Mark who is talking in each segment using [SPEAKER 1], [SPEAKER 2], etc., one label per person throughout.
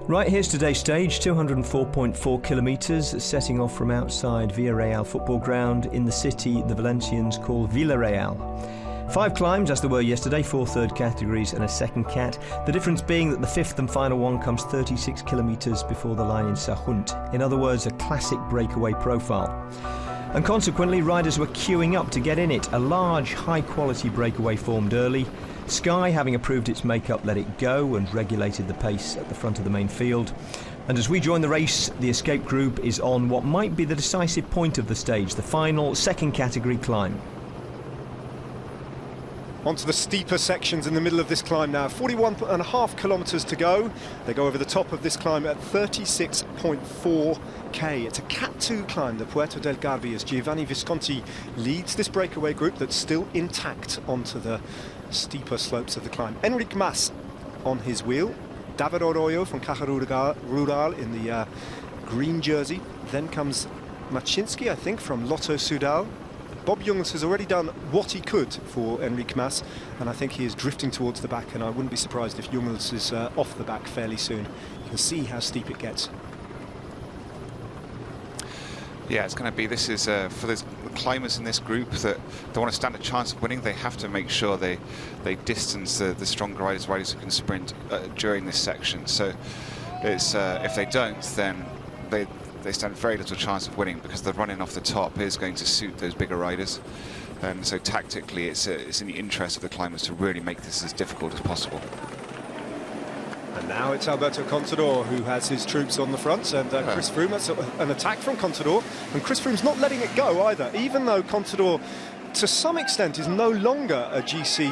[SPEAKER 1] Right, here's today's stage, 204.4 kilometres, setting off from outside Villarreal football ground in the city the Valencians call Villarreal. 5 climbs, as there were yesterday, 4 third categories and a second cat. The difference being that the 5th and final one comes 36 kilometres before the line in Sagunto. In other words, a classic breakaway profile. And consequently, riders were queuing up to get in it. A large, high-quality breakaway formed early. Sky, having approved its makeup, let it go and regulated the pace at the front of the main field. And as we join the race, the escape group is on what might be the decisive point of the stage, the final second category climb.
[SPEAKER 2] Onto the steeper sections in the middle of this climb now. 41.5 kilometres to go. They go over the top of this climb at 36.4k. It's a Cat 2 climb, the Puerto del Garbi, as Giovanni Visconti leads this breakaway group that's still intact onto the steeper slopes of the climb. Enric Mas on his wheel. David Arroyo from Caja Rural in the green jersey. Then comes Maczynski, I think, from Lotto Soudal. Bob Jungels has already done what he could for Enric Mas, and I think he is drifting towards the back, and I wouldn't be surprised if Jungels is off the back fairly soon. You can see how steep it gets.
[SPEAKER 3] Yeah, it's going to be, this is for the climbers in this group that they want to stand a chance of winning, they have to make sure they distance the stronger riders who can sprint during this section. So it's if they don't, then they stand very little chance of winning, because the running off the top is going to suit those bigger riders. And so tactically, it's in the interest of the climbers to really make this as difficult as possible.
[SPEAKER 2] And now it's Alberto Contador who has his troops on the front, and Chris Froome. That's an attack from Contador, and Chris Froome's not letting it go either, even though Contador to some extent is no longer a GC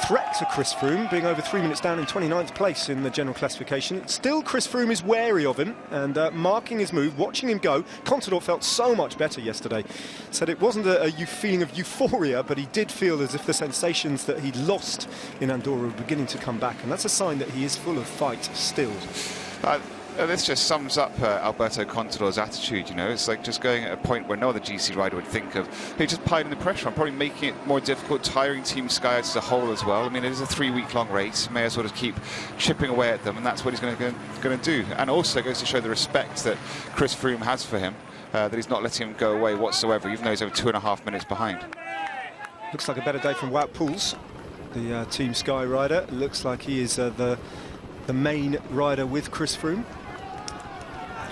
[SPEAKER 2] threat to Chris Froome, being over 3 minutes down in 29th place in the general classification. Still, Chris Froome is wary of him and marking his move, watching him go. Contador felt so much better yesterday. Said it wasn't a feeling of euphoria, but he did feel as if the sensations that he'd lost in Andorra were beginning to come back, and that's a sign that he is full of fight still.
[SPEAKER 3] This just sums up Alberto Contador's attitude, you know. It's like just going at a point where no other GC rider would think of, hey, just piling the pressure on, probably making it more difficult, tiring Team Sky as a whole as well. I mean, it is a 3-week-long race. May as well just keep chipping away at them, and that's what he's going to do. And also goes to show the respect that Chris Froome has for him, that he's not letting him go away whatsoever, even though he's over 2.5 minutes behind.
[SPEAKER 2] Looks like a better day from Wout Poels, the Team Sky rider. Looks like he is the main rider with Chris Froome.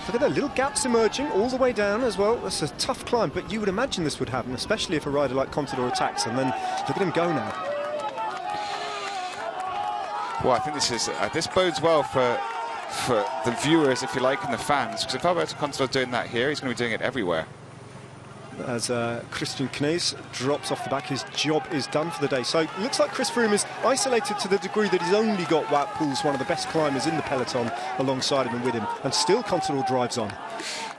[SPEAKER 2] Look at the little gaps emerging all the way down as well. That's a tough climb, but you would imagine this would happen, especially if a rider like Contador attacks, and then look at him go now.
[SPEAKER 3] Well, I think this bodes well for the viewers, if you like, and the fans, because if Alberto Contador doing that here, he's going to be doing it everywhere.
[SPEAKER 2] As Christian Knees drops off the back, his job is done for the day. So it looks like Chris Froome is isolated to the degree that he's only got Wout Poels, one of the best climbers in the peloton, alongside him and with him, and still Contador drives on.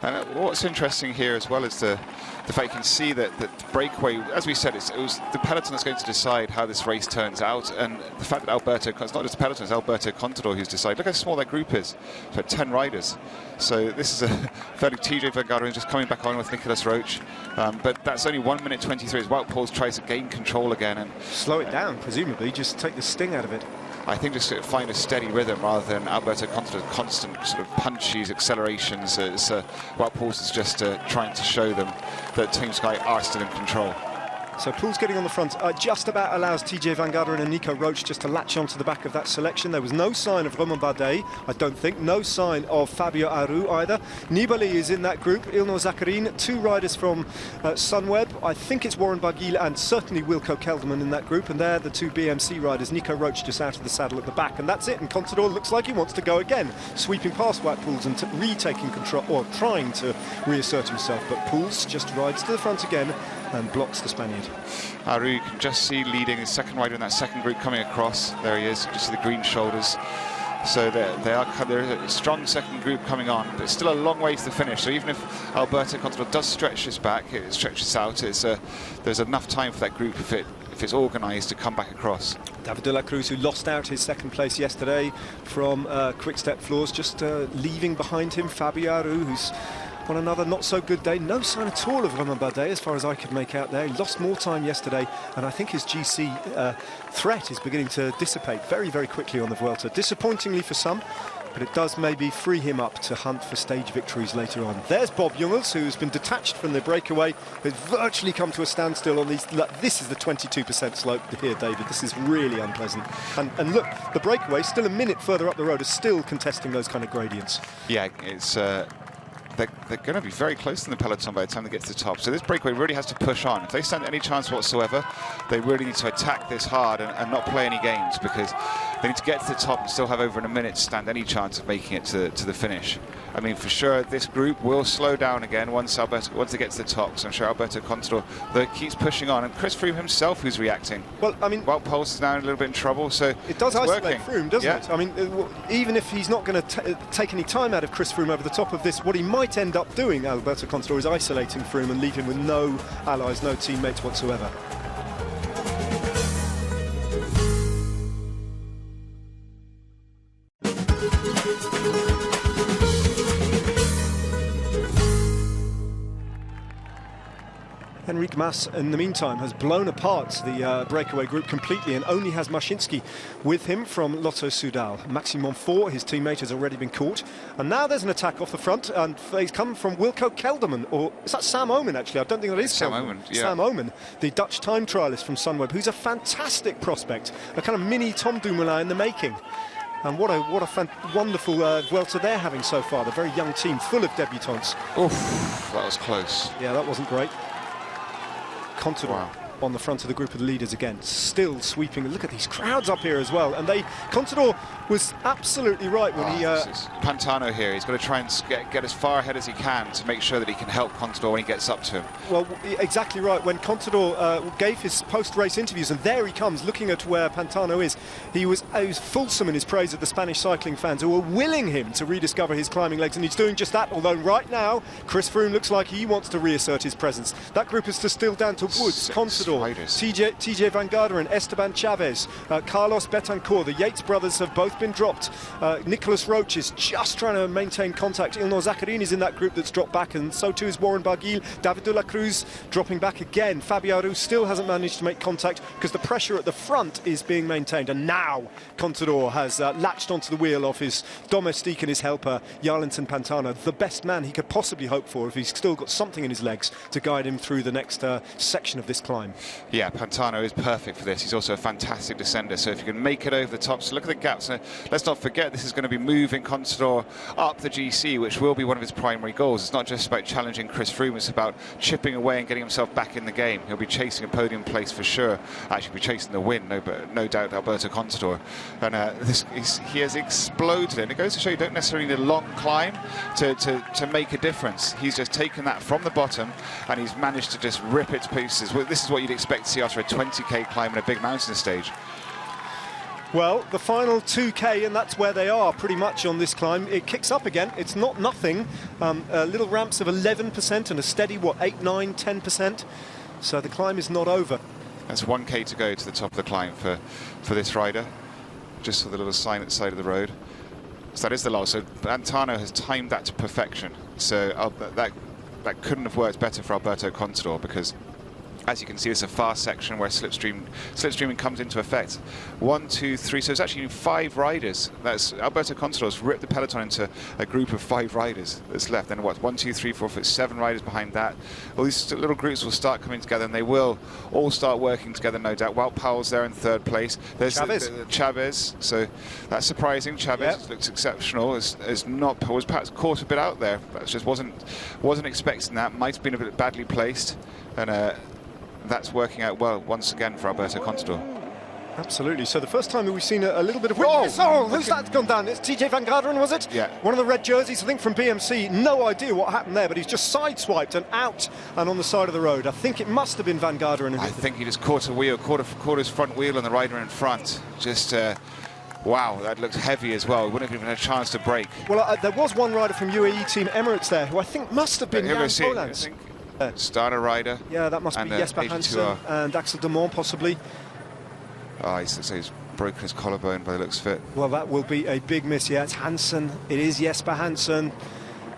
[SPEAKER 3] And what's interesting here as well is the fact you can see that breakaway, as we said, it was the peloton that's going to decide how this race turns out, and the fact that it's not just the peloton, it's Alberto Contador who's decided. Look how small that group is, so 10 riders. So this is a fairly TJ Van Garderen just coming back on with Nicolas Roche, but that's only 1 minute 23 as Wout Poels tries to gain control again and
[SPEAKER 2] slow it down, presumably, just take the sting out of it.
[SPEAKER 3] I think just find a steady rhythm rather than Alberto Contador's constant sort of punches, accelerations. Wout Poels is just trying to show them that Team Sky are still in control.
[SPEAKER 2] So Poels getting on the front just about allows TJ Van Garderen and Nico Roche just to latch onto the back of that selection. There was no sign of Romain Bardet, I don't think. No sign of Fabio Aru either. Nibali is in that group. Ilno Zakarin, 2 riders from Sunweb. I think it's Warren Barguil and certainly Wilco Kelderman in that group. And they're the 2 BMC riders. Nico Roche just out of the saddle at the back. And that's it. And Contador looks like he wants to go again, sweeping past Wout Poels and retaking control, or trying to reassert himself. But Poels just rides to the front again and blocks the Spaniard.
[SPEAKER 3] Aru, you can just see leading his second rider in that second group coming across. There he is, you just see the green shoulders. So there's a strong second group coming on, but it's still a long way to the finish. So even if Alberto Contador does stretch this back, it stretches out, there's enough time for that group if it's organised to come back across.
[SPEAKER 2] David de la Cruz, who lost out his second place yesterday from Quick Step Floors, just leaving behind him Fabio Aru, who's on another not-so-good day. No sign at all of Romain Bardet, as far as I could make out there. He lost more time yesterday, and I think his GC threat is beginning to dissipate very, very quickly on the Vuelta. Disappointingly for some, but it does maybe free him up to hunt for stage victories later on. There's Bob Jungels, who's been detached from the breakaway, has virtually come to a standstill on these. This is the 22% slope here, David. This is really unpleasant. And look, the breakaway, still a minute further up the road, is still contesting those kind of gradients.
[SPEAKER 3] Yeah, it's... They're going to be very close to the peloton by the time they get to the top. So this breakaway really has to push on. If they stand any chance whatsoever, they really need to attack this hard and not play any games, because they need to get to the top and still have over in a minute to stand any chance of making it to the finish. I mean, for sure, this group will slow down again once they get to the top. So I'm sure Alberto Contador, though, keeps pushing on. And Chris Froome himself, who's reacting. Well, I mean, Wout Poels is now in a little bit in trouble. So
[SPEAKER 2] it does isolate Froome, doesn't
[SPEAKER 3] it?
[SPEAKER 2] I mean, even if he's not going to take any time out of Chris Froome over the top of this, what he might end up doing, Alberto Contador, is isolating Froome and leave him with no allies, no teammates whatsoever. Enric Mas, in the meantime, has blown apart the breakaway group completely and only has Maszinski with him from Lotto Soudal. Maxime Monfort, his teammate, has already been caught. And now there's an attack off the front, and they come from Wilco Kelderman, or is that Sam Oomen, actually? I don't think that is
[SPEAKER 3] Sam Oomen, yeah.
[SPEAKER 2] Sam Oomen, the Dutch time trialist from Sunweb, who's a fantastic prospect, a kind of mini Tom Dumoulin in the making. And what a wonderful Vuelta they're having so far. The very young team, full of debutants.
[SPEAKER 3] Oof, that was close.
[SPEAKER 2] Yeah, that wasn't great. Contador on the front of the group of the leaders again, still sweeping. Look at these crowds up here as well. And Contador was absolutely right when he...
[SPEAKER 3] Pantano here, he's got to try and get as far ahead as he can to make sure that he can help Contador when he gets up to him.
[SPEAKER 2] Well, exactly right. When Contador gave his post-race interviews, and there he comes, looking at where Pantano is, he was fulsome in his praise of the Spanish cycling fans who were willing him to rediscover his climbing legs, and he's doing just that, although right now, Chris Froome looks like he wants to reassert his presence. That group is still down to Woods, Contador, TJ Van Garderen, Esteban Chavez, Carlos Betancourt. The Yates brothers have both been dropped. Nicolas Roche is just trying to maintain contact. Ilnur Zakarin is in that group that's dropped back, and so too is Warren Barguil. David de la Cruz dropping back again. Fabio Aru still hasn't managed to make contact because the pressure at the front is being maintained. And now Contador has latched onto the wheel of his domestique and his helper, Jarlinson Pantano, the best man he could possibly hope for if he's still got something in his legs to guide him through the next section of this climb.
[SPEAKER 3] Yeah, Pantano is perfect for this. He's also a fantastic descender, so if you can make it over the top, so look at the gaps. Now, let's not forget this is going to be moving Contador up the GC, which will be one of his primary goals. It's not just about challenging Chris Froome, it's about chipping away and getting himself back in the game. He'll be chasing a podium place for sure. Actually, be chasing the win, no doubt, Alberto Contador. And he has exploded, and it goes to show you don't necessarily need a long climb to make a difference. He's just taken that from the bottom, and he's managed to just rip it to pieces. Well, this is what you'd expect to see after a 20k climb in a big mountain stage.
[SPEAKER 2] Well, the final 2k, and that's where they are pretty much on this climb. It kicks up again. It's not nothing. Little ramps of 11% and a steady, 8, 9, 10%. So the climb is not over.
[SPEAKER 3] That's 1k to go to the top of the climb for this rider. Just for the little sign at the side of the road. So that is the last. So Pantano has timed that to perfection. So that couldn't have worked better for Alberto Contador, because as you can see, it's a fast section where slipstreaming comes into effect. 1, 2, 3. So it's actually 5 riders. That's Alberto Contador's ripped the peloton into a group of 5 riders that's left. And what? 1, 2, 3, 4, 5, 7 riders behind that. All these little groups will start coming together, and they will all start working together, no doubt. Wout Poels there in 3rd place. There's Chavez. So that's surprising. Chavez looks exceptional. Was perhaps caught a bit out there. But just wasn't expecting that. Might have been a bit badly placed, and that's working out well once again for Alberto Contador.
[SPEAKER 2] Absolutely. So the first time we've seen a little bit of... who's that gone down? It's TJ Van Garderen, was it?
[SPEAKER 3] Yeah.
[SPEAKER 2] One of the red jerseys, I think, from BMC. No idea what happened there, but he's just sideswiped and out and on the side of the road. I think it must have been Van Garderen.
[SPEAKER 3] I think he just caught a wheel, caught his front wheel and the rider in front. Just... wow, that looks heavy as well. Wouldn't have even had a chance to brake. Well,
[SPEAKER 2] there was one rider from UAE Team Emirates there who I think must have been Jan Polans.
[SPEAKER 3] Starter rider.
[SPEAKER 2] Yeah, that must be Jesper Hansen and Axel de Mont, possibly.
[SPEAKER 3] Oh, he's broken his collarbone by the looks of it.
[SPEAKER 2] Well, that will be a big miss. Yeah, it's Hansen. It is Jesper Hansen.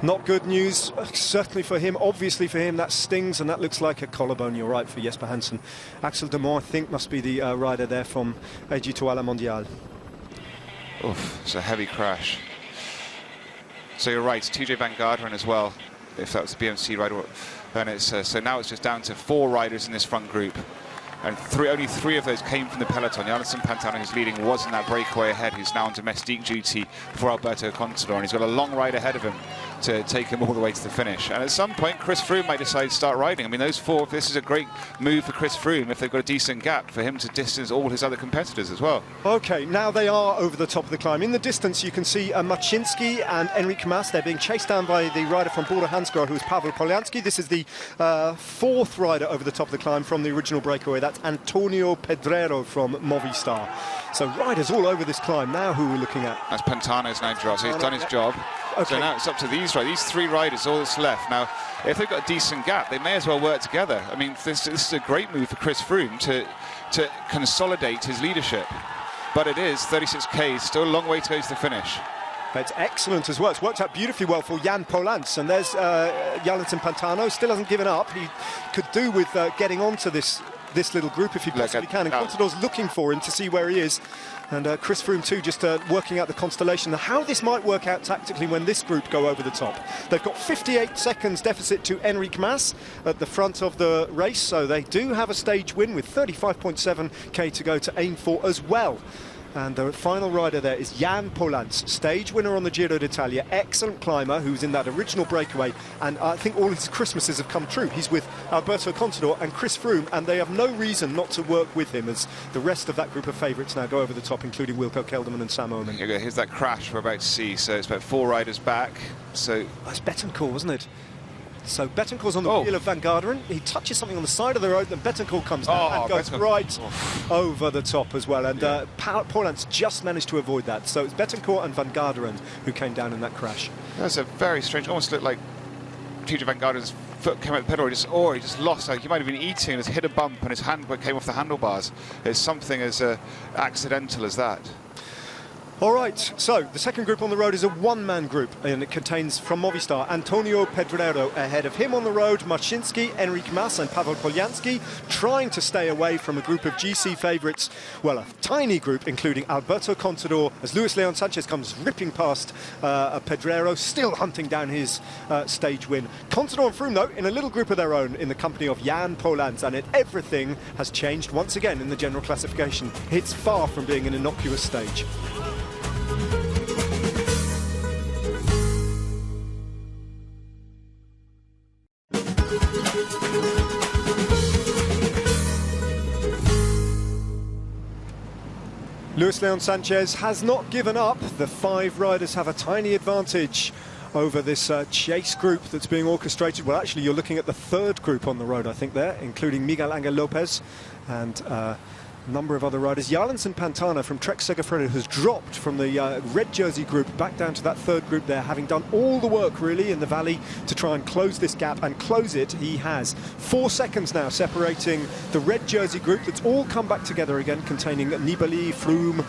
[SPEAKER 2] Not good news, certainly for him. Obviously for him, that stings, and that looks like a collarbone. You're right, for Jesper Hansen. Axel de Mont, I think, must be the rider there from AG2 à la Mondiale.
[SPEAKER 3] Oof, it's a heavy crash. So you're right, TJ Van Garderen as well, if that was the BMC rider. And it's so now it's just down to 4 riders in this front group. And only 3 of those came from the peloton. Janssen Pantano, who's leading, was in that breakaway ahead, who's now on domestique duty for Alberto Contador, and he's got a long ride ahead of him to take him all the way to the finish. And at some point, Chris Froome might decide to start riding. I mean, those 4, this is a great move for Chris Froome if they've got a decent gap for him to distance all his other competitors as well.
[SPEAKER 2] OK, now they are over the top of the climb. In the distance, you can see Maczynski and Enric Mas. They're being chased down by the rider from Bora Hansgrohe, who's Paweł Polianski. This is the 4th rider over the top of the climb from the original breakaway. That's Antonio Pedrero from Movistar. So riders all over this climb. Now who are we looking at?
[SPEAKER 3] That's Pantano's now dropped, so he's done his job.
[SPEAKER 2] Okay.
[SPEAKER 3] So now it's up to these 3 riders, all that's left. Now, if they've got a decent gap, they may as well work together. I mean, this is a great move for Chris Froome to consolidate his leadership. But it is 36K, still a long way to go to the finish.
[SPEAKER 2] It's excellent as well. It's worked out beautifully well for Jan Polans. And there's Janssen Pantano, still hasn't given up. He could do with getting onto this little group if he possibly can. And Contador's looking for him to see where he is. And Chris Froome too, just working out the constellation. How this might work out tactically when this group go over the top. They've got 58 seconds deficit to Enric Mas at the front of the race, so they do have a stage win with 35.7k to go to aim for as well. And the final rider there is Jan Polans, stage winner on the Giro d'Italia, excellent climber who's in that original breakaway, and I think all his Christmases have come true. He's with Alberto Contador and Chris Froome, and they have no reason not to work with him as the rest of that group of favourites now go over the top, including Wilco Kelderman and Sam Oomen.
[SPEAKER 3] Here's that crash we're about to see, so it's about 4 riders back. So
[SPEAKER 2] that's Betancourt, wasn't it? So Betancourt's on the wheel of Van Garderen. He touches something on the side of the road, and Betancourt comes down and goes right over the top as well. And Polans just managed to avoid that. So it's Betancourt and Van Garderen who came down in that crash.
[SPEAKER 3] That's a very strange, almost looked like TJ Van Garderen's foot came out the pedal, he just lost. Like he might have been eating and has hit a bump and his hand came off the handlebars. It's something as accidental as that.
[SPEAKER 2] All right, so the second group on the road is a one-man group, and it contains, from Movistar, Antonio Pedrero. Ahead of him on the road, Maczynski, Enric Mas and Paweł Polianski, trying to stay away from a group of GC favourites. Well, a tiny group, including Alberto Contador, as Luis Leon Sanchez comes ripping past Pedrero, still hunting down his stage win. Contador and Froome, though, in a little group of their own, in the company of Jan Polans, and everything has changed once again in the general classification. It's far from being an innocuous stage. Luis Leon Sanchez has not given up. The 5 riders have a tiny advantage over this chase group that's being orchestrated. Well, actually, you're looking at the 3rd group on the road, I think, there, including Miguel Angel Lopez and a number of other riders. Janssen Pantano from Trek Segafredo has dropped from the red jersey group back down to that 3rd group there, having done all the work really in the valley to try and close this gap, and close it he has. 4 seconds now separating the red jersey group that's all come back together again, containing Nibali, Froome,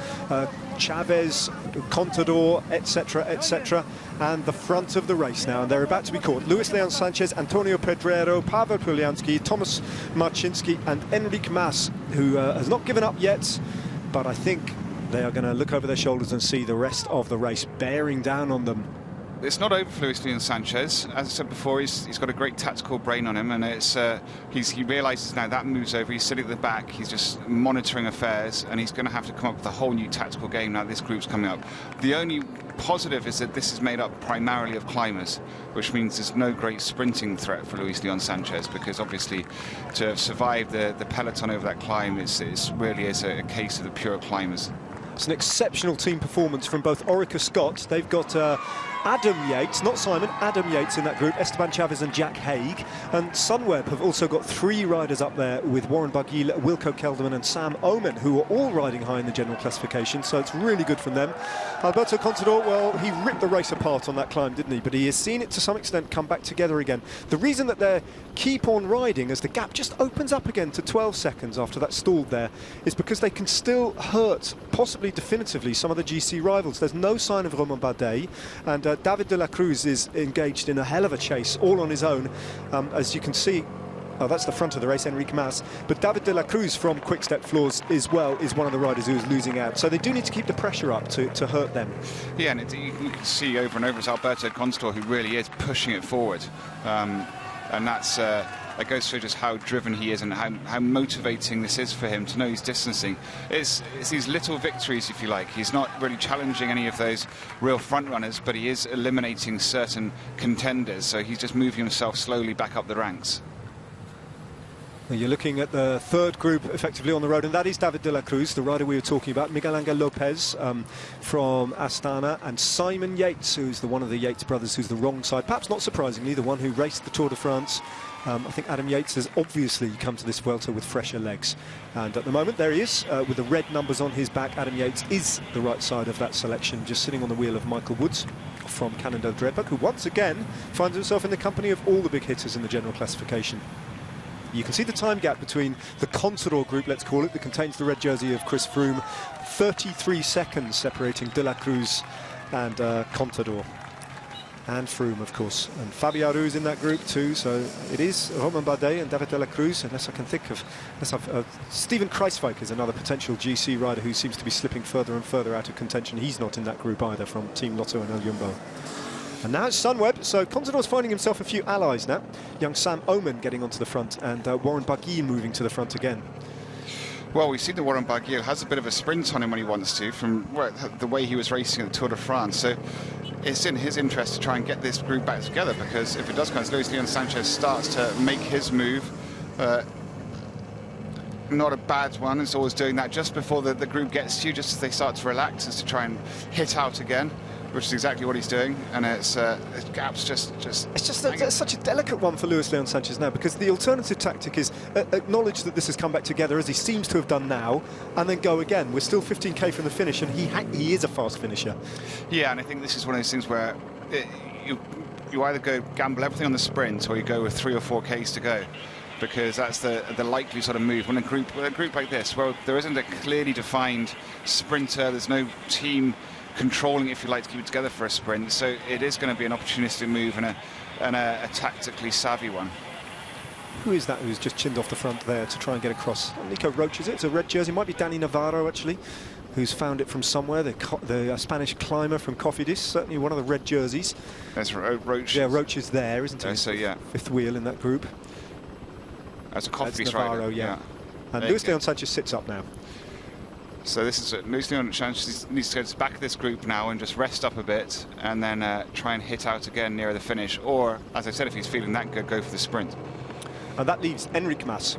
[SPEAKER 2] Chavez, Contador, etc., and the front of the race now, and they're about to be caught. Luis Leon Sanchez, Antonio Pedrero, Paweł Polianski, Thomas Maczynski and Enric Mas, who has not given up yet, but I think they are going to look over their shoulders and see the rest of the race bearing down on them.
[SPEAKER 3] It's not over for Luis Leon Sanchez. As I said before, he's got a great tactical brain on him, and he realises now that move's over. He's sitting at the back, he's just monitoring affairs, and he's going to have to come up with a whole new tactical game now this group's coming up. The only positive is that this is made up primarily of climbers, which means there's no great sprinting threat for Luis Leon Sanchez, because obviously to have survived the peloton over that climb, it really is a case of the pure climbers.
[SPEAKER 2] It's an exceptional team performance from both Orica Scott. They've got Adam Yates, not Simon, Adam Yates in that group, Esteban Chavez and Jack Haig. And Sunweb have also got 3 riders up there with Warren Barguil, Wilco Kelderman and Sam Oomen, who are all riding high in the general classification, so it's really good from them. Alberto Contador, well, he ripped the race apart on that climb, didn't he? But he has seen it to some extent come back together again. The reason that they keep on riding as the gap just opens up again to 12 seconds after that stalled there is because they can still hurt, possibly definitively, some of the GC rivals. There's no sign of Romain Bardet, and David de la Cruz is engaged in a hell of a chase all on his own. As you can see, Oh, that's the front of the race, Enrique Mas. But David de la Cruz from Quick Step Floors as well is one of the riders who is losing out. So they do need to keep the pressure up to hurt them.
[SPEAKER 3] Yeah, and you can see over and over it's Alberto Contador who really is pushing it forward. And that's that goes to show just how driven he is and how motivating this is for him to know he's distancing. It's these little victories, if you like. He's not really challenging any of those real front runners, but he is eliminating certain contenders. So he's just moving himself slowly back up the ranks.
[SPEAKER 2] You're looking at the third group effectively on the road, and that is David de la Cruz, the rider we were talking about, Miguel Angel Lopez from Astana, and Simon Yates, who's one of the Yates brothers, who's the wrong side, perhaps not surprisingly, the one who raced the Tour de France. I think Adam Yates has obviously come to this Vuelta with fresher legs, and at the moment there he is with the red numbers on his back. Adam Yates is the right side of that selection, just sitting on the wheel of Michael Woods from Cannondale Dreadbuck, who once again finds himself in the company of all the big hitters in the general classification. You can see the time gap between the Contador group, let's call it, that contains the red jersey of Chris Froome. 33 seconds separating De La Cruz and Contador. And Froome, of course. And Fabio Aru's in that group too, so it is Romain Bardet and David de la Cruz, unless I can think of... Steven Kruijswijk is another potential GC rider who seems to be slipping further and further out of contention. He's not in that group either, from Team Lotto and El Jumbo. And now it's Sunweb, so Contador's finding himself a few allies now. Young Sam Oman getting onto the front, and Warren Barguil moving to the front again.
[SPEAKER 3] Well, we've seen that Warren Barguil has a bit of a sprint on him when he wants to, from the way he was racing at the Tour de France. So it's in his interest to try and get this group back together, because if it does come as Luis Leon Sanchez starts to make his move, not a bad one. It's always doing that just before the group gets to you, just as they start to relax, is to try and hit out again, which is exactly what he's doing. And it's gaps just
[SPEAKER 2] it's just such a delicate one for Luis Leon Sanchez now, because the alternative tactic is acknowledge that this has come back together, as he seems to have done now, and then go again. We're still 15k from the finish, and he is a fast finisher. Yeah,
[SPEAKER 3] and I think this is one of those things where you either go gamble everything on the sprint, or you go with 3 or 4k's to go, because that's the likely sort of move when a group like this, where there isn't a clearly defined sprinter, there's no team controlling, if you like, to keep it together for a sprint. So it is going to be an opportunistic move and a tactically savvy one.
[SPEAKER 2] Who is that who's just chinned off the front there to try and get across? Nico Roche, is it? It's a red jersey. Might be Danny Navarro, actually, who's found it from somewhere. The Spanish climber from Cofidis, certainly one of the red jerseys.
[SPEAKER 3] That's Roche.
[SPEAKER 2] Yeah, Roche is there, isn't he?
[SPEAKER 3] So, yeah.
[SPEAKER 2] Fifth wheel in that group.
[SPEAKER 3] That's a Cofidis
[SPEAKER 2] Navarro,
[SPEAKER 3] rider.
[SPEAKER 2] Yeah. And Luis Leon Sanchez sits up now.
[SPEAKER 3] So this is Luis Leon Sanchez needs to go to the back of this group now and just rest up a bit, and then try and hit out again near the finish. Or, as I said, if he's feeling that good, go for the sprint.
[SPEAKER 2] And that leaves Enric Mas,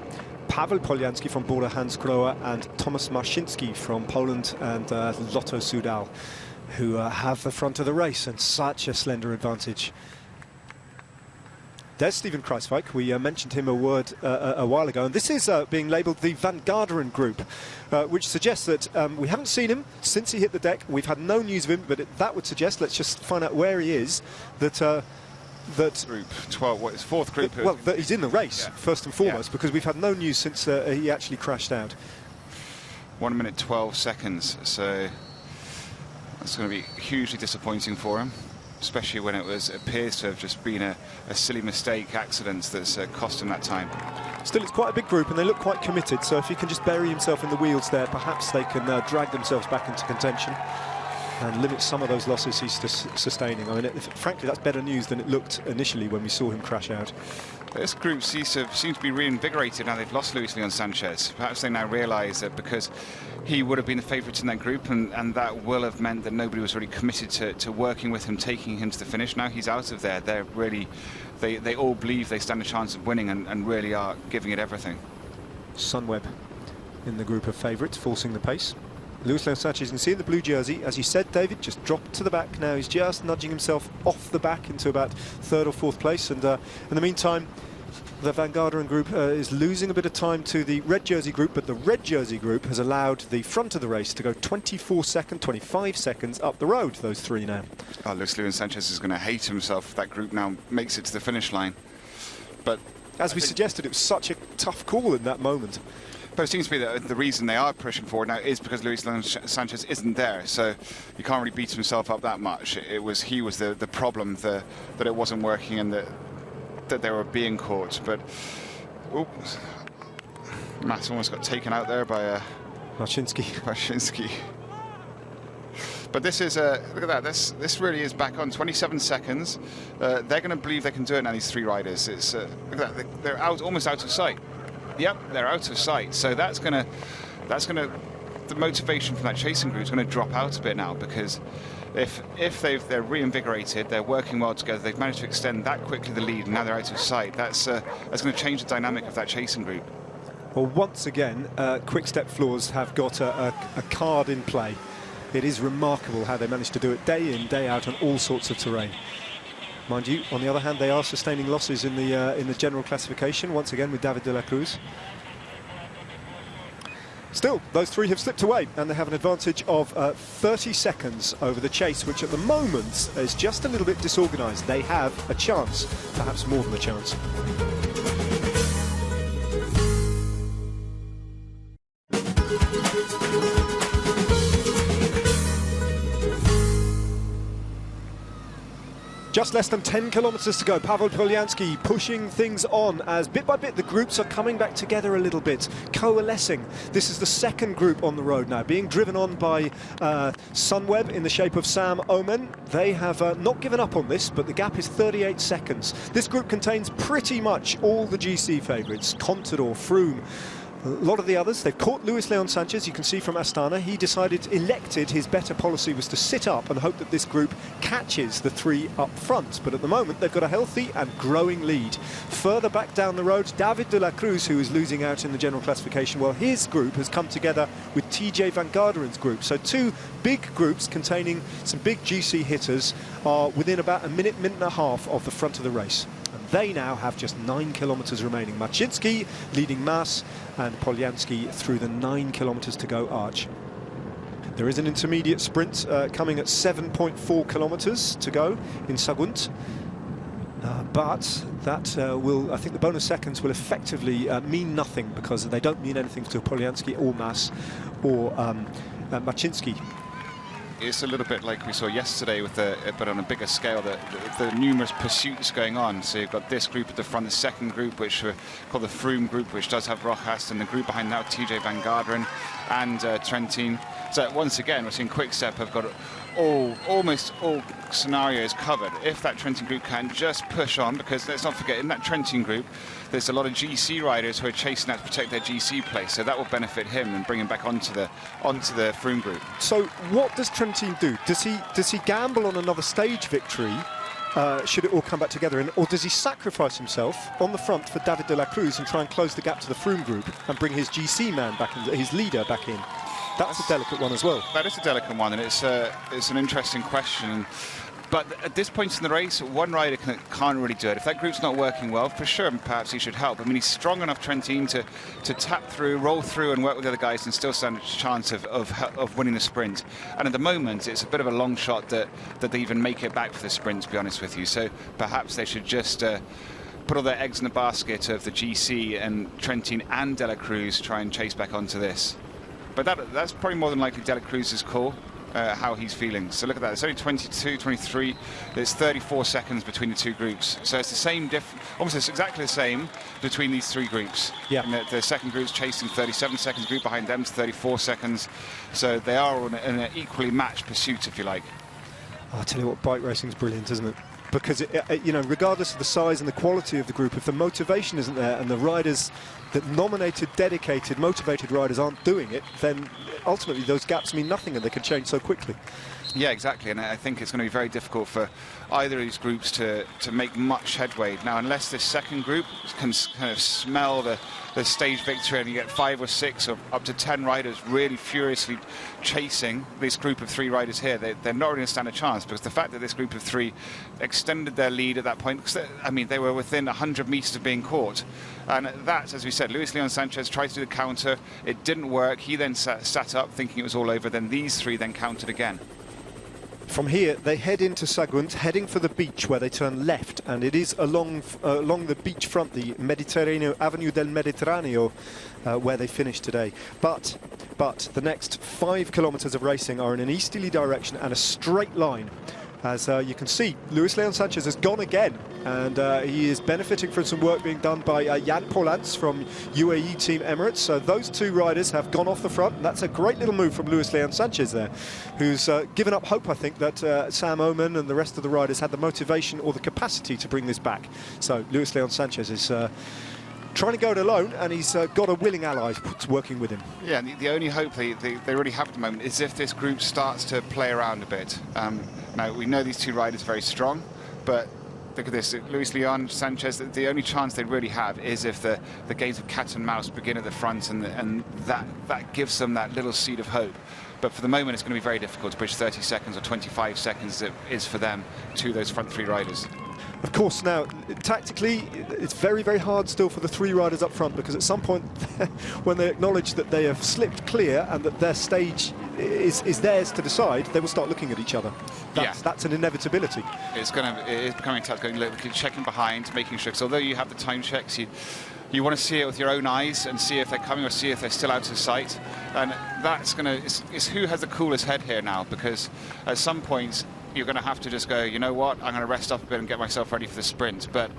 [SPEAKER 2] Pavel Polianski from Bora Hansgrohe, and Thomas Marcinski from Poland, and Lotto Soudal, who have the front of the race, and such a slender advantage. There's Steven Kruijswijk. We mentioned him a while ago, and this is being labelled the Van Garderen group, which suggests that we haven't seen him since he hit the deck. We've had no news of him, but that would suggest, let's just find out where he is, that
[SPEAKER 3] group 12, what is fourth group?
[SPEAKER 2] That he's in the race, yeah, first and foremost,
[SPEAKER 3] yeah,
[SPEAKER 2] because we've had no news since he actually crashed out.
[SPEAKER 3] 1 minute 12 seconds, so that's going to be hugely disappointing for him, especially when it appears to have just been a silly mistake, accident that's cost him that time.
[SPEAKER 2] Still, it's quite a big group, and they look quite committed, so if he can just bury himself in the wheels there, perhaps they can drag themselves back into contention and limit some of those losses he's sustaining. I mean, frankly, that's better news than it looked initially when we saw him crash out.
[SPEAKER 3] This group seems to be reinvigorated now they've lost Luis Leon Sanchez. Perhaps they now realise that because he would have been the favourite in that group, and that will have meant that nobody was really committed to working with him, taking him to the finish. Now he's out of there. They're really, they all believe they stand a chance of winning, and really are giving it everything. Sunweb
[SPEAKER 2] in the group of favourites, forcing the pace. Luis Leon Sanchez, you can see in the blue jersey, as you said, David, just dropped to the back now. He's just nudging himself off the back into about third or fourth place, and in the meantime, the Van Garderen group is losing a bit of time to the red jersey group, but the red jersey group has allowed the front of the race to go 25 seconds up the road, those three now.
[SPEAKER 3] Oh, Luis Leon Sanchez is going to hate himself if that group now makes it to the finish line. But
[SPEAKER 2] as we suggested, it was such a tough call in that moment.
[SPEAKER 3] But it seems to be that the reason they are pushing forward now is because Luis Leon Sanchez isn't there, so you can't really beat himself up that much. He was the problem, that it wasn't working, and that they were being caught. But Oops. Matt almost got taken out there by
[SPEAKER 2] Marcinski.
[SPEAKER 3] But this is, look at that, this really is back on 27 seconds. They're going to believe they can do it now, these three riders. It's, look at that, they're almost out of sight. Yep, they're out of sight. So that's going to, the motivation from that chasing group is going to drop out a bit now, because if they're reinvigorated, they're working well together, they've managed to extend that quickly the lead, and now they're out of sight, that's going to change the dynamic of that chasing group.
[SPEAKER 2] Well, once again, Quick Step Floors have got a card in play. It is remarkable how they manage to do it day in, day out on all sorts of terrain. Mind you, on the other hand, they are sustaining losses in the general classification, once again with David de la Cruz. Still, those three have slipped away, and they have an advantage of 30 seconds over the chase, which at the moment is just a little bit disorganised. They have a chance, perhaps more than a chance. Just less than 10 kilometres to go. Pavel Polyansky pushing things on as bit by bit the groups are coming back together a little bit, coalescing. This is the second group on the road now, being driven on by Sunweb in the shape of Sam Omen. They have not given up on this, but the gap is 38 seconds. This group contains pretty much all the GC favourites, Contador, Froome. A lot of the others, they've caught Luis Leon Sanchez, you can see from Astana. He elected his better policy was to sit up and hope that this group catches the three up front. But at the moment, they've got a healthy and growing lead. Further back down the road, David de la Cruz, who is losing out in the general classification, well, his group has come together with TJ Van Garderen's group. So two big groups containing some big GC hitters are within about a minute and a half of the front of the race. They now have just 9 kilometres remaining. Marcinski leading Mas and Polyansky through the 9 kilometres to go arch. There is an intermediate sprint coming at 7.4 kilometres to go in Sagunto. But that I think the bonus seconds will effectively mean nothing, because they don't mean anything to Polyansky or Mas or Marcinski.
[SPEAKER 3] It's a little bit like we saw yesterday, with but on a bigger scale, the numerous pursuits going on. So you've got this group at the front, the second group, which we call the Froome group, which does have Rojas, and the group behind now, TJ Van Garderen and Trentin. So once again, we're seeing Quick Step have got almost all scenarios covered. If that Trentin group can just push on, because let's not forget, in that Trentin group, there's a lot of GC riders who are chasing out to protect their GC place, so that will benefit him and bring him back onto the Froome group.
[SPEAKER 2] So what does Trentin do? Does he gamble on another stage victory? Should it all come back together, or does he sacrifice himself on the front for David de la Cruz and try and close the gap to the Froome group and bring his GC man back in, his leader back in? That's a delicate one as well.
[SPEAKER 3] That is a delicate one, and it's an interesting question. But at this point in the race, one rider can't really do it. If that group's not working well, for sure, perhaps he should help. I mean, he's strong enough, Trentin, to tap through, roll through, and work with the other guys and still stand a chance of winning the sprint. And at the moment, it's a bit of a long shot that they even make it back for the sprint, to be honest with you. So perhaps they should just put all their eggs in the basket of the GC and Trentin and de la Cruz, try and chase back onto this. But that's probably more than likely de la Cruz's call, how he's feeling. So look at that, it's only 22, 23, there's 34 seconds between the two groups. So it's the same, almost exactly the same between these three groups.
[SPEAKER 2] Yeah.
[SPEAKER 3] And the second group's chasing 37 seconds, group behind them's 34 seconds. So they are in an equally matched pursuit, if you like.
[SPEAKER 2] I'll tell you what, bike racing's brilliant, isn't it? Because, you know, regardless of the size and the quality of the group, if the motivation isn't there and the riders, that nominated, dedicated, motivated riders aren't doing it, then ultimately those gaps mean nothing and they can change so quickly.
[SPEAKER 3] Yeah, exactly, and I think it's going to be very difficult for either of these groups to make much headway. Now, unless this second group can kind of smell the stage victory and you get 5 or 6 or up to 10 riders really furiously chasing this group of 3 riders here, they're not going to stand a chance, because the fact that this group of 3 extended their lead at that point, because I mean, they were within 100 metres of being caught. And that, as we said, Luis Leon Sanchez tried to do the counter, it didn't work, he then sat up thinking it was all over, then these 3 then countered again.
[SPEAKER 2] From here, they head into Sagunto, heading for the beach, where they turn left, and it is along the beachfront, the Mediterraneo, Avenue del Mediterraneo, where they finish today. But the next 5 kilometres of racing are in an easterly direction and a straight line As you can see, Luis Leon Sanchez has gone again, and he is benefiting from some work being done by Jan Polans from UAE Team Emirates. So those two riders have gone off the front, and that's a great little move from Luis Leon Sanchez there, who's given up hope, I think, that Sam Oman and the rest of the riders had the motivation or the capacity to bring this back. So Luis Leon Sanchez is trying to go it alone, and he's got a willing ally working with him. Yeah,
[SPEAKER 3] and the only hope they really have at the moment is if this group starts to play around a bit. Now, we know these two riders are very strong, but look at this, Luis Leon Sanchez, the only chance they really have is if the games of cat and mouse begin at the front, and that gives them that little seed of hope. But for the moment, it's going to be very difficult to bridge 30 seconds or 25 seconds as it is for them to those front three riders.
[SPEAKER 2] Of course, now, tactically, it's very, very hard still for the three riders up front, because at some point, when they acknowledge that they have slipped clear and that their stage is theirs to decide, they will start looking at each other. That's an inevitability.
[SPEAKER 3] It is becoming tough, checking behind, making sure, because although you have the time checks, you want to see it with your own eyes and see if they're coming or see if they're still out of sight. And that's it's who has the coolest head here now, because at some point, you're going to have to just go, you know what, I'm going to rest up a bit and get myself ready for the sprint. But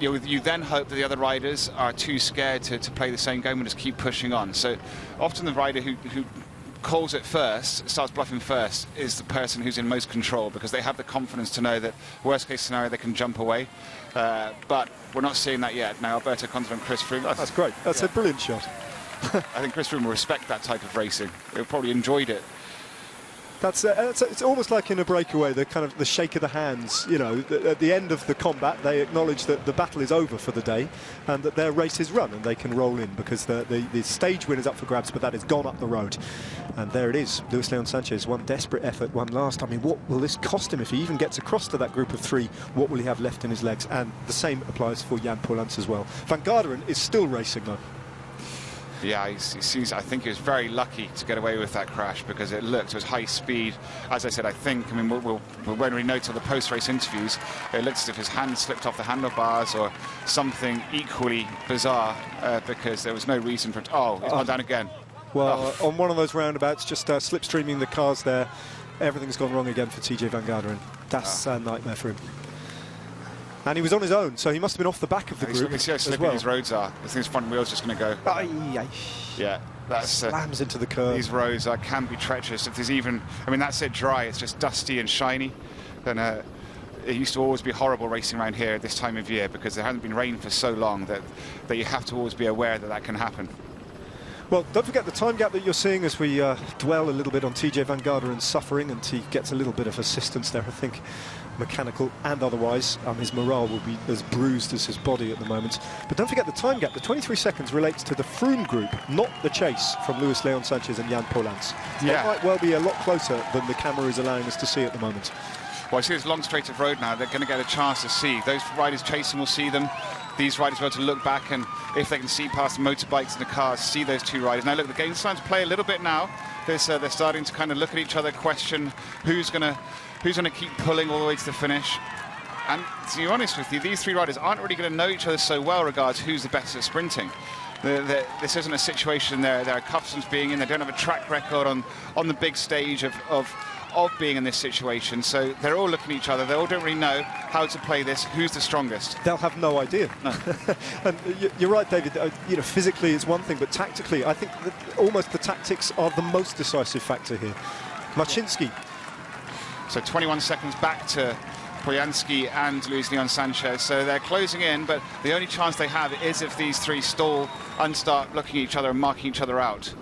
[SPEAKER 3] you then hope that the other riders are too scared to play the same game and just keep pushing on. So often the rider who calls it first, starts bluffing first, is the person who's in most control, because they have the confidence to know that worst case scenario they can jump away. But we're not seeing that yet. Now Alberto Contador and Chris Froome.
[SPEAKER 2] That's great. That's a brilliant shot.
[SPEAKER 3] I think Chris Froome will respect that type of racing. He'll probably enjoyed it.
[SPEAKER 2] It's almost like in a breakaway, the shake of the hands. You know, at the end of the combat, they acknowledge that the battle is over for the day, and that their race is run, and they can roll in, because the stage win is up for grabs, but that has gone up the road. And there it is, Luis Leon Sanchez, one desperate effort, one last. I mean, what will this cost him if he even gets across to that group of three? What will he have left in his legs? And the same applies for Jan Polans as well. Van Garderen is still racing though.
[SPEAKER 3] Yeah, I think he was very lucky to get away with that crash, because it was high speed. As I said, when we note on the post-race interviews, it looks as if his hand slipped off the handlebars or something equally bizarre, because there was no reason for it. Oh, he's gone down again.
[SPEAKER 2] Well, on one of those roundabouts, just slipstreaming the cars there, everything's gone wrong again for TJ Van Garderen. That's a nightmare for him. And he was on his own, so he must have been off the back of the group. You can see how
[SPEAKER 3] slippy these roads are. I think his front wheel's just going to go. Yeah, that
[SPEAKER 2] slams into the curb.
[SPEAKER 3] These roads can be treacherous. If there's even, that's it dry. It's just dusty and shiny. And it used to always be horrible racing around here at this time of year, because there hasn't been rain for so long that you have to always be aware that can happen.
[SPEAKER 2] Well, don't forget the time gap that you're seeing as we dwell a little bit on TJ Van Garderen's suffering, and he gets a little bit of assistance there, I think, mechanical and otherwise. His morale will be as bruised as his body at the moment. But don't forget the time gap. The 23 seconds relates to the Froome group, not the chase from Luis Leon Sanchez and Jan Polans. They might well be a lot closer than the camera is allowing us to see at the moment.
[SPEAKER 3] Well, I see this long straight of road now. They're going to get a chance to see. Those riders chasing will see them. These riders will be able to look back, and if they can see past the motorbikes and the cars, see those two riders. Now look, the game's starting to play a little bit now. They're starting to kind of look at each other, question who's going to keep pulling all the way to the finish. And to be honest with you, these three riders aren't really going to know each other so well regards who's the best at sprinting. This isn't a situation they're accustomed to being in. They don't have a track record on the big stage of being in this situation, so they're all looking at each other. They all don't really know how to play this. Who's the strongest?
[SPEAKER 2] They'll have no idea. No. And you're right, David. Physically it's one thing, but tactically, I think that almost the tactics are the most decisive factor here. Marcinski.
[SPEAKER 3] So 21 seconds back to Polyansky and Luis Leon Sanchez. So they're closing in, but the only chance they have is if these three stall and start looking at each other and marking each other out.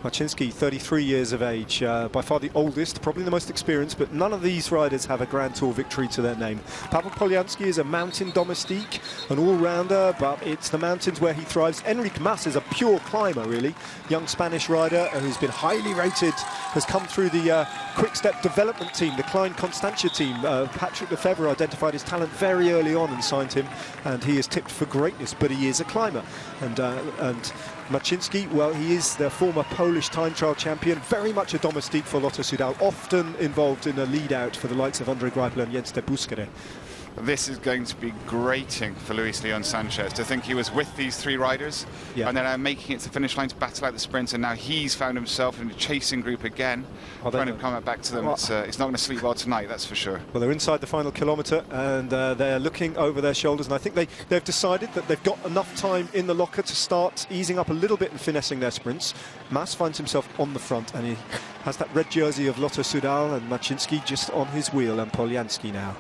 [SPEAKER 2] Marcinski, 33 years of age, by far the oldest, probably the most experienced, but none of these riders have a Grand Tour victory to their name. Pavel Polyansky is a mountain domestique, an all-rounder, but it's the mountains where he thrives. Enric Mas is a pure climber, really. Young Spanish rider who's been highly rated, has come through the Quick Step development team, the Klein Constantia team. Patrick Lefevre identified his talent very early on and signed him, and he is tipped for greatness, but he is a climber. And Marcinski, well, he is the former Polish time trial champion, very much a domestique for Lotto Soudal, often involved in a lead-out for the likes of André Greipel and Jens de Buskere.
[SPEAKER 3] This is going to be grating for Luis Leon Sanchez to think he was with these three riders and then making it to the finish line to battle out the sprint, and now he's found himself in a chasing group again, trying to come back to them. It's not going to sleep well tonight, that's for sure.
[SPEAKER 2] Well, they're inside the final kilometre, and they're looking over their shoulders, and I think they've decided that they've got enough time in the locker to start easing up a little bit and finessing their sprints. Mas finds himself on the front, and he has that red jersey of Lotto Soudal and Marcinski just on his wheel, and Polianski now.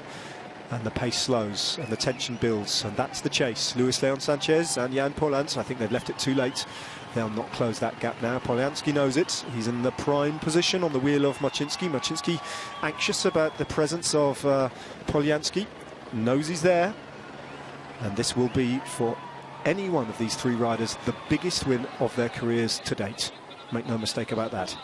[SPEAKER 2] And the pace slows and the tension builds, and that's the chase. Luis Leon Sanchez and Jan Polans, I think they've left it too late. They'll not close that gap now. Polianski knows it. He's in the prime position on the wheel of Marcinski. Marcinski anxious about the presence of Polianski, knows he's there. And this will be, for any one of these three riders, the biggest win of their careers to date. Make no mistake about that.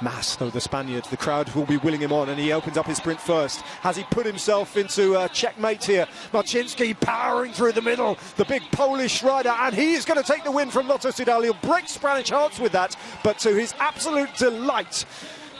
[SPEAKER 2] Mas, though, the Spaniard, the crowd will be willing him on, and he opens up his sprint first. Has he put himself into checkmate here? Marcinski powering through the middle, the big Polish rider, and he is going to take the win from Lotto Soudal. He'll break Spanish hearts with that, but to his absolute delight,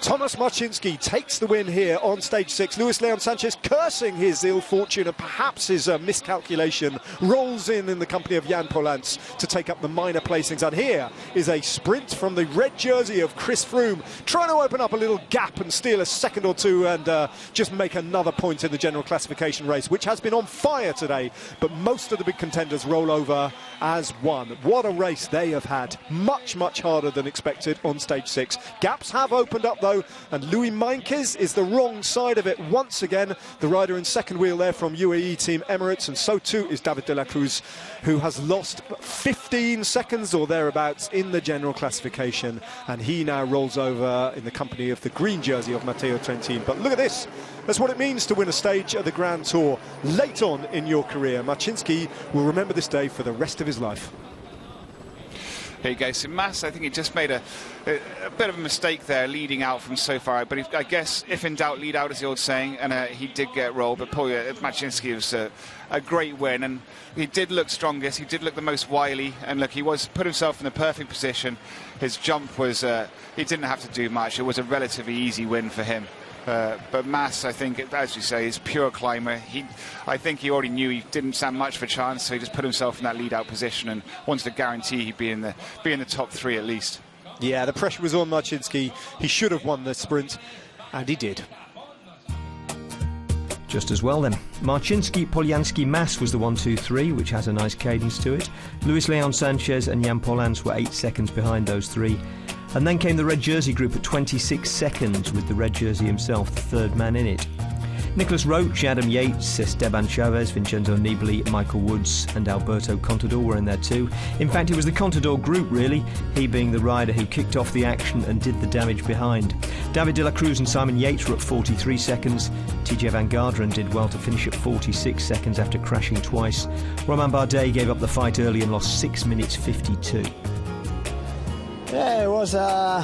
[SPEAKER 2] Thomas Marcinski takes the win here on stage 6. Luis Leon Sanchez, cursing his ill fortune and perhaps his miscalculation, rolls in the company of Jan Polans to take up the minor placings. And here is a sprint from the red jersey of Chris Froome, trying to open up a little gap and steal a second or two and just make another point in the general classification race, which has been on fire today. But most of the big contenders roll over as one. What a race they have had. Much, much harder than expected on stage 6. Gaps have opened up, though, and Louis Meintjes is the wrong side of it once again. The rider in second wheel there from UAE Team Emirates, and so too is David de la Cruz, who has lost 15 seconds or thereabouts in the general classification, and he now rolls over in the company of the green jersey of Matteo Trentin. But look at this. That's what it means to win a stage at the Grand Tour late on in your career. Marcinski will remember this day for the rest of his life.
[SPEAKER 3] Here you go. So Mas, I think he just made a bit of a mistake there, leading out from so far out. But I guess, if in doubt, lead out, is the old saying. And he did get rolled. But Marcinski was a great win. And he did look strongest. He did look the most wily. And look, he put himself in the perfect position. His jump was, he didn't have to do much. It was a relatively easy win for him. But Mas, I think, as you say, is pure climber. I think he already knew he didn't stand much of a chance, so he just put himself in that lead-out position and wanted to guarantee he'd be in the top 3 at least. Yeah, the pressure was on Marcinski. He should have won the sprint, and he did.
[SPEAKER 1] Just as well then. Marcinski, Polianski, Mas was the 1-2-3, which has a nice cadence to it. Luis Leon Sanchez and Jan Polans were 8 seconds behind those three. And then came the red jersey group at 26 seconds, with the red jersey himself, the third man in it. Nicholas Roach, Adam Yates, Esteban Chavez, Vincenzo Nibali, Michael Woods and Alberto Contador were in there too. In fact, it was the Contador group, really, he being the rider who kicked off the action and did the damage behind. David de la Cruz and Simon Yates were at 43 seconds. TJ Van Garderen did well to finish at 46 seconds after crashing twice. Romain Bardet gave up the fight early and lost 6 minutes 52.
[SPEAKER 4] Yeah, it was a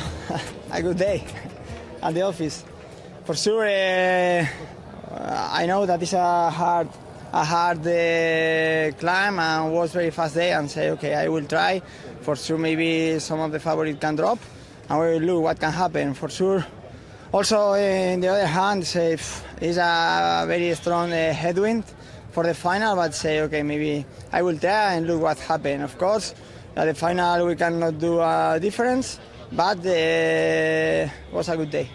[SPEAKER 4] good day at the office. For sure, I know that it's a hard climb and was very fast day, and say, okay, I will try. For sure, maybe some of the favorite can drop, and we will look what can happen. For sure. Also, on the other hand, say it's a very strong headwind for the final, but say, okay, maybe I will try and look what happens. Of course. At the final we cannot do a difference, but was a good day.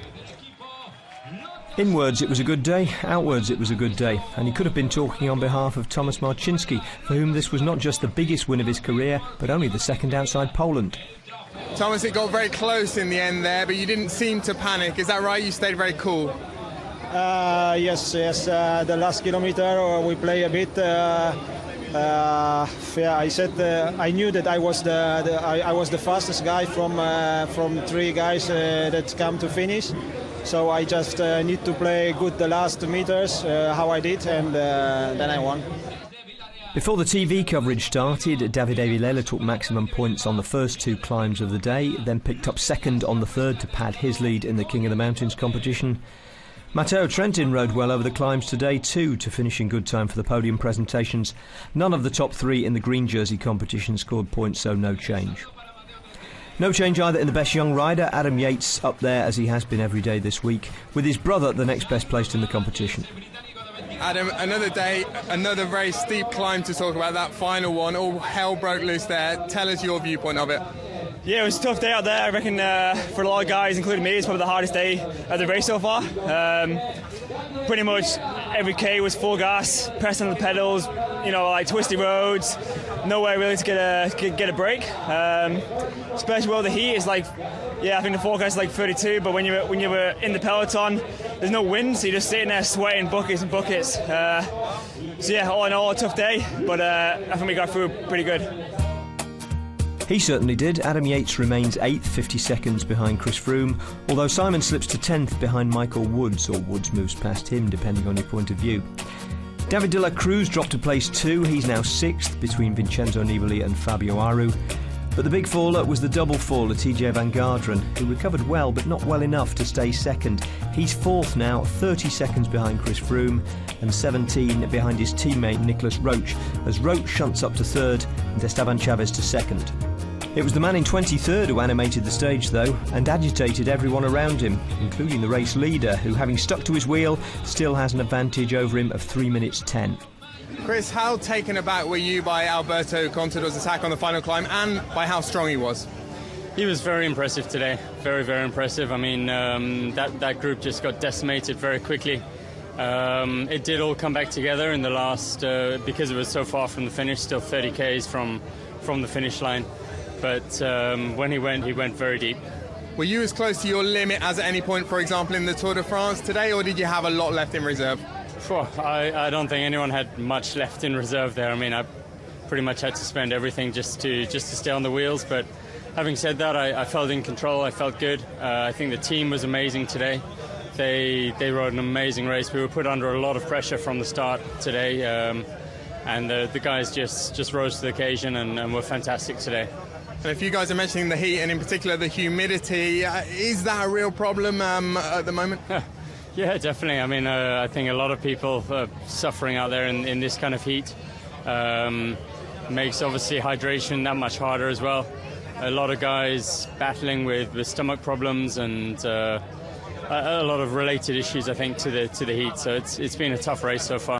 [SPEAKER 1] Inwards it was a good day, outwards it was a good day, and he could have been talking on behalf of Thomas Marcinski, for whom this was not just the biggest win of his career, but only the second outside Poland.
[SPEAKER 5] Thomas, it got very close in the end there, but you didn't seem to panic, is that right? You stayed very cool.
[SPEAKER 4] Yes, the last kilometer we play a bit. I said I knew that I was the fastest guy from 3 guys that come to finish, so I just need to play good the last meters, how I did, and then I won.
[SPEAKER 1] Before the TV coverage started, Davide Villela took maximum points on the first 2 climbs of the day, then picked up second on the third to pad his lead in the King of the Mountains competition. Matteo Trentin rode well over the climbs today too, to finish in good time for the podium presentations. None of the top 3 in the green jersey competition scored points, so no change. No change either in the best young rider, Adam Yates up there as he has been every day this week, with his brother the next best placed in the competition.
[SPEAKER 5] Adam, another day, another very steep climb to talk about. That final one, all hell broke loose there. Tell us your viewpoint of it.
[SPEAKER 6] Yeah, it was a tough day out there. I reckon for a lot of guys, including me, it's probably the hardest day of the race so far. Pretty much every K was full gas, pressing on the pedals, like twisty roads, nowhere really to get a break. Especially where the heat is I think the forecast is like 32, but when you were in the peloton, there's no wind, so you're just sitting there sweating buckets and buckets. So yeah, all in all, a tough day, but I think we got through pretty good.
[SPEAKER 1] He certainly did. Adam Yates remains 8th, 50 seconds behind Chris Froome, although Simon slips to 10th behind Michael Woods, or Woods moves past him, depending on your point of view. David de la Cruz dropped to place 2. He's now 6th between Vincenzo Nibali and Fabio Aru. But the big faller was the double faller, TJ van Garderen, who recovered well but not well enough to stay second. He's 4th now, 30 seconds behind Chris Froome and 17 behind his teammate Nicolas Roche, as Roche shunts up to 3rd and Esteban Chaves to 2nd. It was the man in 23rd who animated the stage though, and agitated everyone around him, including the race leader, who, having stuck to his wheel, still has an advantage over him of 3 minutes 10.
[SPEAKER 5] Chris, how taken aback were you by Alberto Contador's attack on the final climb and by how strong he was?
[SPEAKER 7] He was very impressive today, very, very impressive. I mean, that group just got decimated very quickly. It did all come back together in the last, because it was so far from the finish, still 30 Ks from the finish line. But when he went very deep.
[SPEAKER 5] Were you as close to your limit as at any point, for example, in the Tour de France today, or did you have a lot left in reserve?
[SPEAKER 7] I don't think anyone had much left in reserve there. I mean, I pretty much had to spend everything just to stay on the wheels. But having said that, I felt in control. I felt good. I think the team was amazing today. They rode an amazing race. We were put under a lot of pressure from the start today, and the guys just rose to the occasion and were fantastic today.
[SPEAKER 5] And if you guys are mentioning the heat and in particular the humidity, is that a real problem at the moment?
[SPEAKER 7] Yeah, definitely. I mean, I think a lot of people are suffering out there in this kind of heat. Makes obviously hydration that much harder as well. A lot of guys battling with stomach problems and a lot of related issues, I think, to the heat. So it's been a tough race so far.